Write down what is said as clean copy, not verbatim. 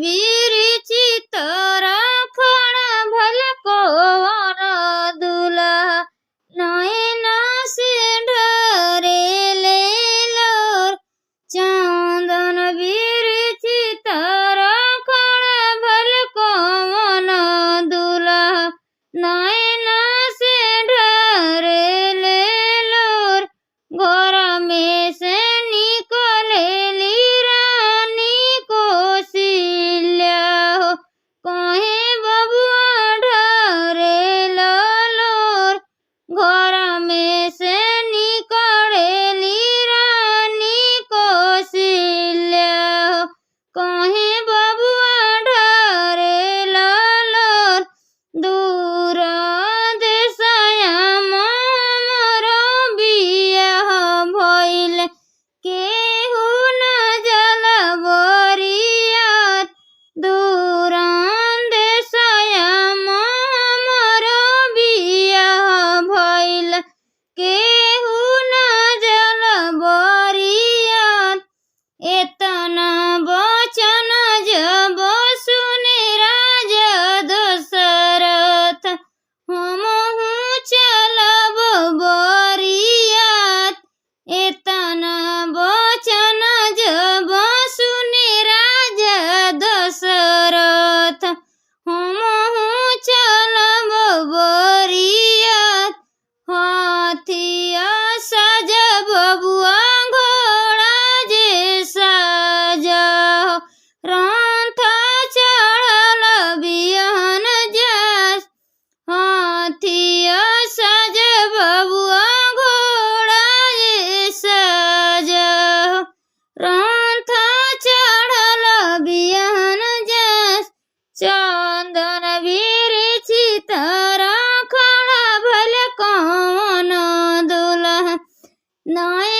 विरचित राखण भल कौन दुल्हा नयन से ढरेले लोर चंदन विरचित राखण भल कौन दुल्हा नयन से ढरेले लोर घर में से निकलेली रानी कौशल्या हो कहे बबुआ ढरेल लोर घर में से निकलेली रानी कौशल्या हो कहे बबुआ ढरेल लोर दूर देशया मोर बियाह भइल केहू न जल बरियात दूर देशया मोर बियाह भइल केहू न जल बरियात एतना वचन जब सुने राजा दशरथ हमहु चलब बरियात एतना वचन जब सुने राजा दशरथ हमहु चलब बरियात हाथिया साजा बबुआ घोड़ा जे साजा रथ चढ़ल बिहन जास हाथिया साजा बबुआ घोड़ा जे साजा रथ चढ़ल बिहन जास चंदन विरचित राखण भल कौन दुल्हा नयन